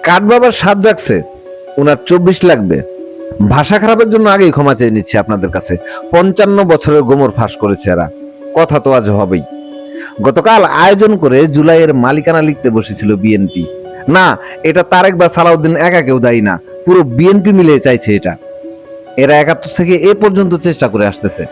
কাঠ বাবার স্বাদ জাগছে, ওনার 24 লাগবে। ভাষা খারাপের জন্য আগেই ক্ষমা চেয়ে নিচ্ছি আপনাদের কাছে। 55 বছরের গোমর ফাঁস করেছে এরা, কথা তো আজ হবেই। গতকাল আয়োজন করে জুলাইয়ের মালিকানা লিখতে বসেছিল বিএনপি। না, এটা তারেক বা সালাউদ্দিন একা কেউ দায়ী না, পুরো বিএনপি মিলে চাইছে এটা। এরা 71 থেকে এ পর্যন্ত চেষ্টা করে আসতেছে।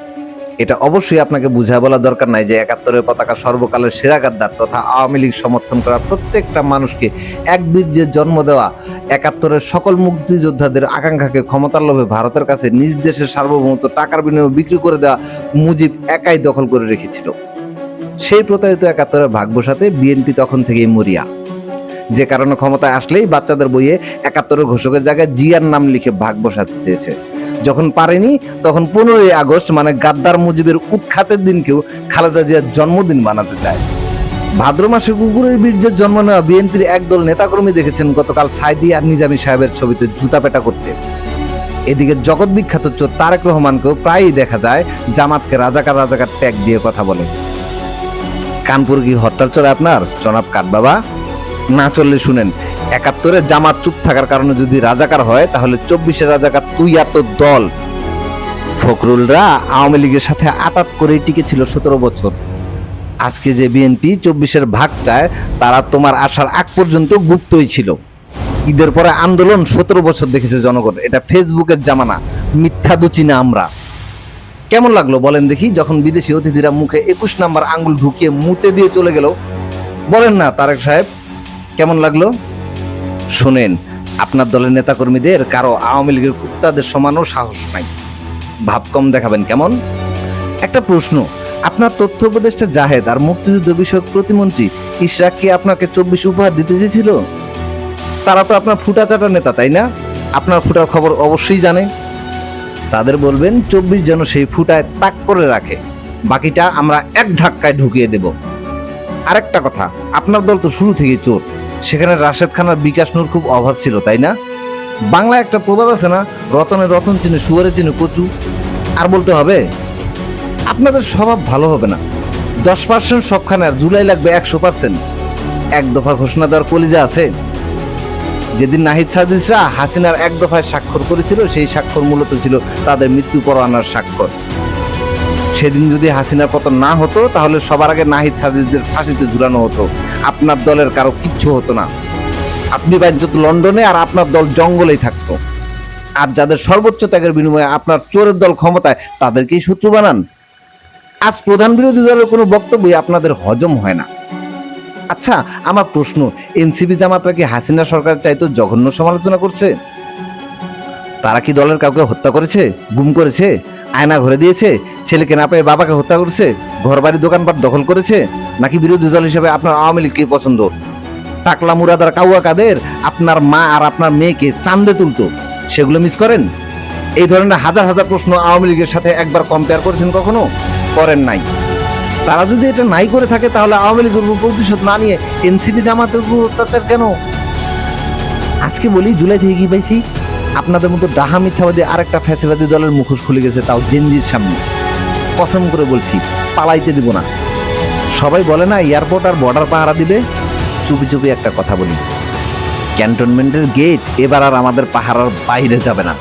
এটা অবশ্যই আপনাকে বুঝায় বলা দরকার নাই যে 71-এর পতাকা সর্বকালের সেরা গাদ্দার তথা আওয়ামী লীগ সমর্থন করা প্রত্যেকটা মানুষকে এক বীর্যে জন্ম দেওয়া 71-এর সকল মুক্তিযোদ্ধাদের আকাঙ্ক্ষাকে ক্ষমতার লোভে ভারতের কাছে নিজ দেশের সার্বভৌমত্ব টাকার বিনিময়ে বিক্রি করে দেওয়া মুজিব একাই দখল করে রেখেছিল। সেই প্রতারিত 71-এর ভাগ্য সাথে বিএনপি তখন থেকেই মরিয়া। যে কারণে ক্ষমতায় আসলেই বাচ্চাদের বইয়ে 71-এর ঘোষকের জায়গায় জিয়ার নাম লিখে ভাগ বসাতে চেয়েছে। যখন পারেনি তখন 15ই আগস্ট মানে গাদ্দার মুজিবের উৎখাতের দিনকেও খালেদা জিয়ার জন্মদিন বানাতে চায়। ভাদ্র মাসে কুকুরের বীর্যের জন্ম নেওয়া বিএনপির একদল নেতাকর্মী দেখেছেন গতকাল সাইদি আর নিজামী সাহেবের ছবিতে জুতা পেটা করতে। এদিকে জগৎ বিখ্যাত চোর তারেক রহমানকেও প্রায়ই দেখা যায় জামাতকে রাজাকার রাজাকার ট্যাগ দিয়ে কথা বলে। কানপুর কি হরতাল চলে আপনার জনাব কাঠবাবা? না চললে শুনেন, 71-এ জামাত চুপ থাকার কারণে যদি রাজাকার হয় তাহলে 24-এর রাজাকার তুই আর তোর দল। ফখরুলরা আওয়ামী লীগের সাথে আটাট করেই টিকেছিল 17 বছর। আজকে যে বিএনপি 24-এর ভাগ চায় তারা তোমার আসার আগ পর্যন্ত গুপ্তই ছিল। ঈদের পরে আন্দোলন 17 বছর দেখেছে জনগণ। এটা ফেসবুকের জামানা, মিথ্যা দুচি না আমরা। কেমন লাগলো বলেন দেখি যখন বিদেশি অতিথিরা মুখে 21 নাম্বার আঙ্গুল ঢুকিয়ে মুতে দিয়ে চলে গেল? বলেন না তারেক সাহেব, কেমন লাগলো? শোনেন, আপনার দলের নেতাকর্মীদের কারো আওয়ামী লীগের কুত্তাদের সমানও সাহস নাই। ভাব কম দেখাবেন কেমন? একটা প্রশ্ন, আপনার তথ্য উপদেষ্টা জাহেদ আর মুক্তিযুদ্ধ বিষয়ক প্রতিমন্ত্রী ইশরাক কি আপনাকে 24 উপহার দিতে চেয়েছিল? তারা তো আপনার ফুটা চাটা নেতা, তাই না? আপনার ফুটার খবর অবশ্যই জানে। তাদের বলবেন 24 যেন সেই ফুটায় তাক করে রাখে, বাকিটা আমরা এক ধাক্কায় ঢুকিয়ে দেব। আরেকটা কথা, আপনার দল তো শুরু থেকেই চোর। সেখানে রাশেদ খানার বিকাশ নূর খুব অভাব ছিল, তাই না? বাংলায় একটা প্রবাদ আছে না, রতনে রতন চিনে শুয়ারে চিনে কচু। আর বলতে হবে? আপনাদের স্বভাব ভালো হবে না। 10% সবখানে আর জুলাই লাগবে 100%। এক দফা ঘোষণা দেওয়ার কলিজা আছে? যেদিন নাহিদ সাদিসরা হাসিনার এক দফায় স্বাক্ষর করেছিল সেই স্বাক্ষর মূলত ছিল তাদের মৃত্যু পরোয়ানার স্বাক্ষর। সেদিন যদি হাসিনার পতন না হতো তাহলে সবার আগে নাহিদ সাদিসদের ফাঁসিতে ঝুলানো হতো। আপনার দলের কারো কিচ্ছু হতো না। আপনি বাজ্যত লন্ডনে আর আপনার দল জঙ্গলেই থাকতো। আর যাদের সর্বোচ্চ ত্যাগের বিনিময়ে আপনার চোরের দল ক্ষমতায় তাদেরকেই শত্রু বানান। আজ প্রধান বিরোধী দলের কোনো বক্তব্যই আপনাদের হজম হয় না। আচ্ছা, আমার প্রশ্ন, এনসিপি জামাতরা কি হাসিনা সরকার চাইতো জঘন্য সমালোচনা করছে? তারা কি দলের কাউকে হত্যা করেছে, গুম করেছে, আয়না ঘরে দিয়েছে, ছেলেকে না পেয়ে বাবাকে হত্যা করেছে, ঘর বাড়ি দোকানপাট দখল করেছে? নাকি বিরোধী দল হিসেবে আপনার আওয়ামী লীগকে পছন্দ? টাকলা মুরাদার কাউয়া কাদের আপনার মা আর আপনার মেয়েকে চান্দে তুলতো, সেগুলো মিস করেন? এই ধরনের হাজার হাজার প্রশ্ন আওয়ামী লীগের সাথে একবার কম্পেয়ার করেছেন কখনো? করেন নাই। তারা যদি এটা নাই করে থাকে তাহলে আওয়ামী লীগের উপর প্রতিশোধ না নিয়ে এনসিপি জামাতের উপর অত্যাচার কেন? আজকে বলি, জুলাই থেকে কি পাইছি? আপনাদের মতো ডাহা মিথ্যাবাদী আরেকটা ফ্যাসিবাদী দলের মুখোশ খুলে গেছে, তাও জেনজির সামনে। কসম করে বলছি, পালাইতে দিব না। সবাই বলে না এয়ারপোর্ট আর বর্ডার পাহারা দিবে, চুপি চুপি একটা কথা বলি, ক্যান্টনমেন্টের গেট এবার আর আমাদের পাহারার বাইরে যাবে না।